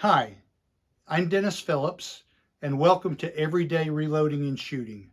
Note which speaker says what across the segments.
Speaker 1: Hi, I'm Dennis Phillips, and welcome to Everyday Reloading and Shooting.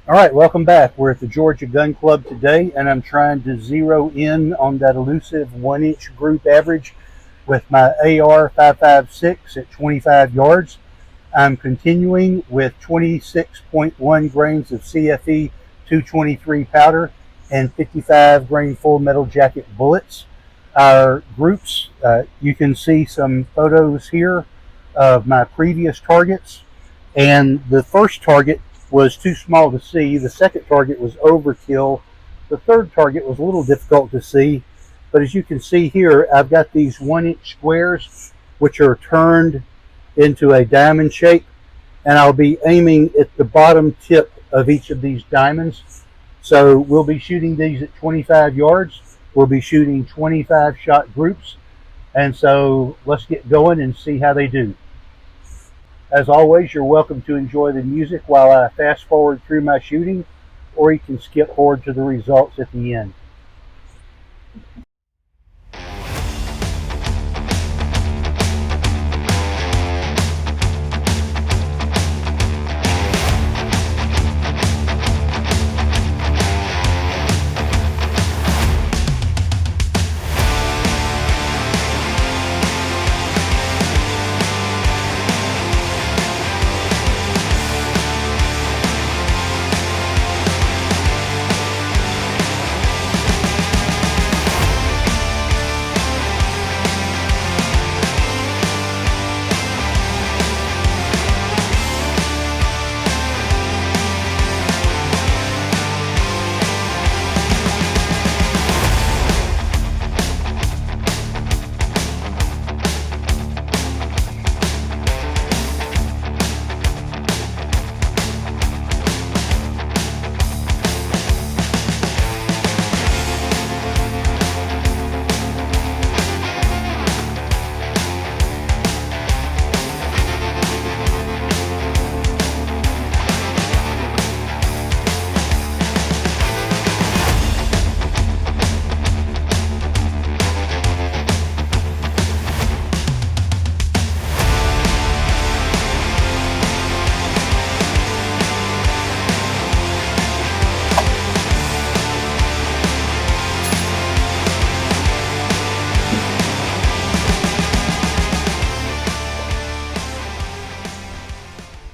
Speaker 1: All right, welcome back. We're at the Georgia Gun Club today, and I'm trying to zero in on that elusive 1-inch group average with my AR556 at 25 yards. I'm continuing with 26.1 grains of CFE 223 powder and 55 grain full metal jacket bullets. Our groups, you can see some photos here of my previous targets, and the first target was too small to see. The second target was overkill. The third target was a little difficult to see, but as you can see here, I've got these 1-inch squares which are turned into a diamond shape, and I'll be aiming at the bottom tip of each of these diamonds. So we'll be shooting these at 25 yards. We'll be shooting 25 shot groups, and so let's get going and see how they do. As always, you're welcome to enjoy the music while I fast forward through my shooting, or you can skip forward to the results at the end.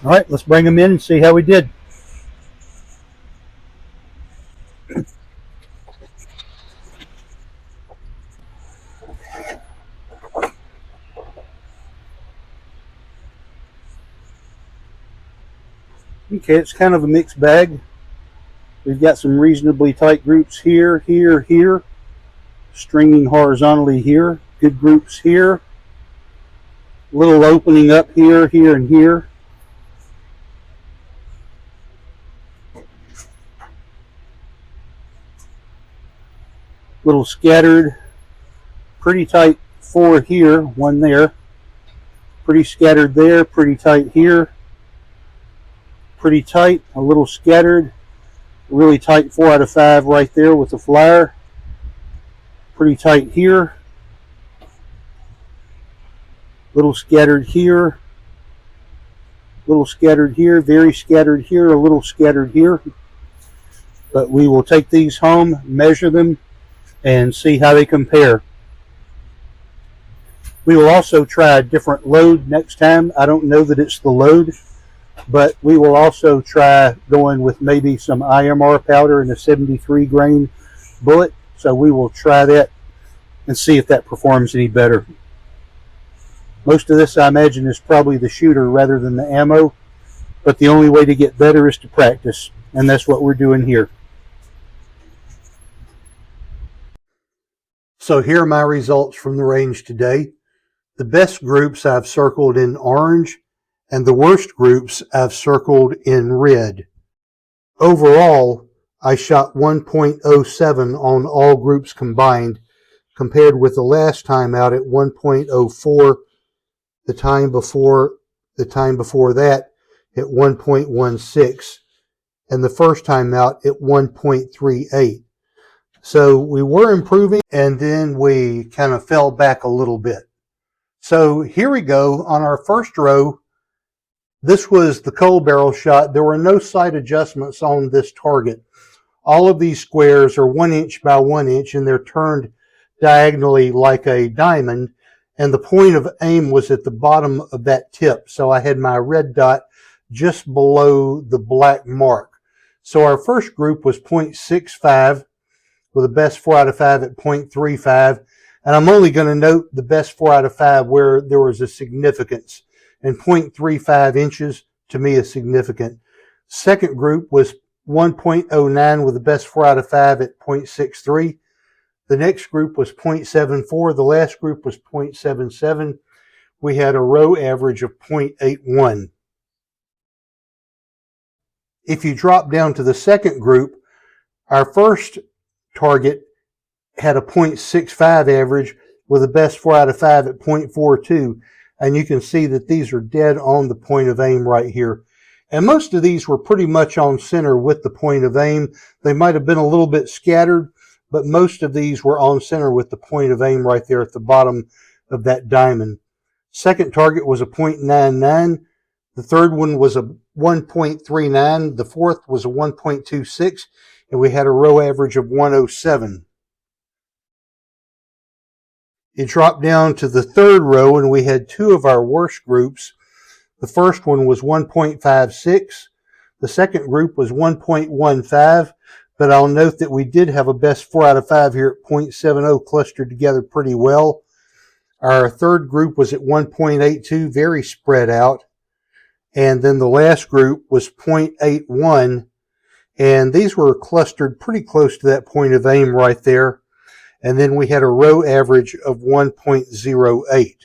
Speaker 1: All right, let's bring them in and see how we did. Okay, it's kind of a mixed bag. We've got some reasonably tight groups here, here, here, stringing horizontally here, good groups here, a little opening up here, here, and here. Little scattered, pretty tight 4 here, 1 there, pretty scattered there, pretty tight here, pretty tight, a little scattered, really tight 4 out of 5 right there with the flyer, pretty tight here, little scattered here, little scattered here, very scattered here, a little scattered here. But we will take these home, measure them, and see how they compare. We will also try a different load next time. I don't know that it's the load, but we will also try going with maybe some IMR powder and a 73 grain bullet. So we will try that and see if that performs any better. Most of this, I imagine, is probably the shooter rather than the ammo, but the only way to get better is to practice, and that's what we're doing here. So here are my results from the range today. The best groups I've circled in orange, and the worst groups I've circled in red. Overall, I shot 1.07 on all groups combined, compared with the last time out at 1.04, the time before that at 1.16, and the first time out at 1.38. So we were improving, and then we kind of fell back a little bit. So here we go on our first row. This was the cold barrel shot. There were no sight adjustments on this target. All of these squares are 1 inch by 1 inch, and they're turned diagonally like a diamond, and the point of aim was at the bottom of that tip. So I had my red dot just below the black mark. So our first group was 0.65 with the best 4 out of 5 at 0.35. And I'm only going to note the best 4 out of 5 where there was a significance. And 0.35 inches to me is significant. Second group was 1.09 with the best 4 out of 5 at 0.63. The next group was 0.74. The last group was 0.77. We had a row average of 0.81. If you drop down to the second group, our first target had a 0.65 average with the best 4 out of 5 at 0.42. And you can see that these are dead on the point of aim right here. And most of these were pretty much on center with the point of aim. They might have been a little bit scattered, but most of these were on center with the point of aim right there at the bottom of that diamond. Second target was a 0.99. The third one was a 1.39. The fourth was a 1.26. And we had a row average of 107. It dropped down to the third row, and we had two of our worst groups. The first one was 1.56. The second group was 1.15. But I'll note that we did have a best 4 out of 5 here at 0.70, clustered together pretty well. Our third group was at 1.82, very spread out. And then the last group was 0.81. And these were clustered pretty close to that point of aim right there. And then we had a row average of 1.08.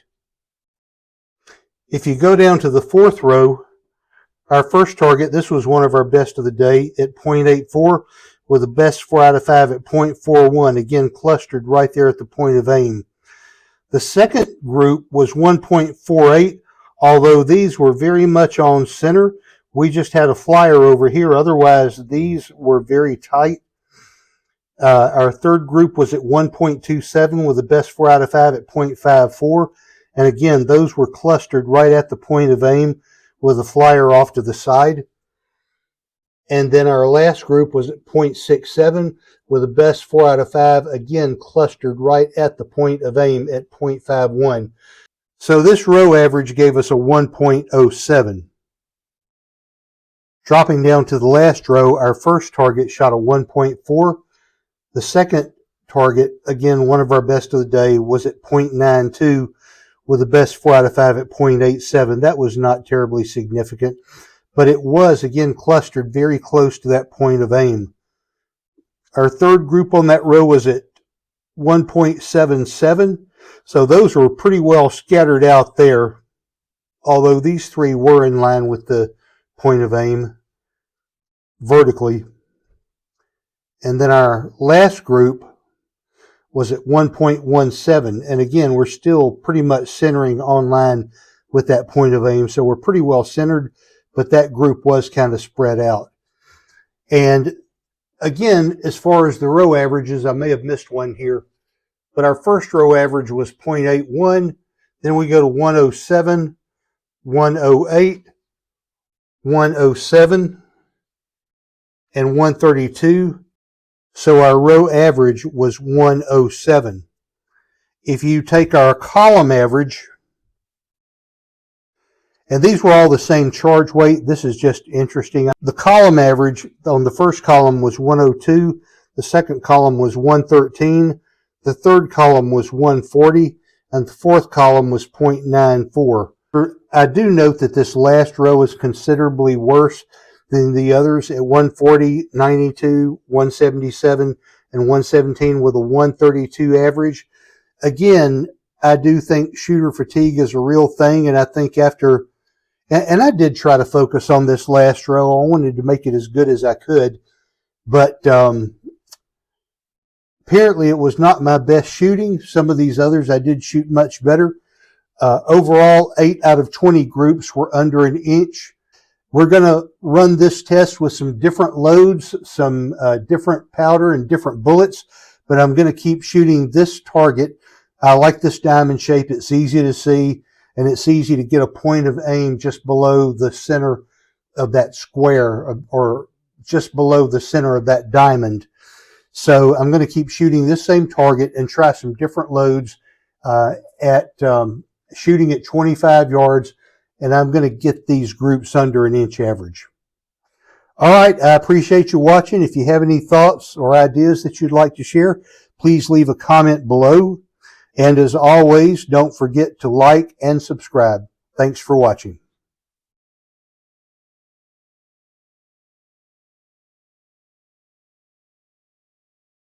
Speaker 1: If you go down to the fourth row, our first target, this was one of our best of the day at 0.84 with the best 4 out of 5 at 0.41, again clustered right there at the point of aim. The second group was 1.48, although these were very much on center. We just had a flyer over here. Otherwise, these were very tight. Our third group was at 1.27 with the best 4 out of 5 at 0.54. And again, those were clustered right at the point of aim with a flyer off to the side. And then our last group was at 0.67 with the best 4 out of 5, again clustered right at the point of aim at 0.51. So this row average gave us a 1.07. Dropping down to the last row, our first target shot a 1.4. The second target, again one of our best of the day, was at 0.92 with the best 4 out of 5 at 0.87. That was not terribly significant, but it was, again, clustered very close to that point of aim. Our third group on that row was at 1.77, so those were pretty well scattered out there, although these three were in line with the point of aim vertically. And then our last group was at 1.17, and again, we're still pretty much centering on line with that point of aim, so we're pretty well centered, but that group was kind of spread out. And again, as far as the row averages, I may have missed one here, but our first row average was 0.81, then we go to 107, 108, 107, and 132. So our row average was 107. If you take our column average, and these were all the same charge weight, this is just interesting. The column average on the first column was 102, the second column was 113, the third column was 140, and the fourth column was 0.94. I do note that this last row is considerably worse than the others at 140, 92, 177, and 117 with a 132 average. Again, I do think shooter fatigue is a real thing, and I think after, and I did try to focus on this last row. I wanted to make it as good as I could, but apparently it was not my best shooting. Some of these others I did shoot much better. Overall, 8 out of 20 groups were under an inch. We're going to run this test with some different loads, some different powder and different bullets, but I'm going to keep shooting this target. I like this diamond shape. It's easy to see, and it's easy to get a point of aim just below the center of that square, or just below the center of that diamond. So I'm going to keep shooting this same target and try some different loads at shooting at 25 yards, and I'm going to get these groups under an inch average. All right, I appreciate you watching. If you have any thoughts or ideas that you'd like to share, please leave a comment below. And as always, don't forget to like and subscribe. Thanks for watching.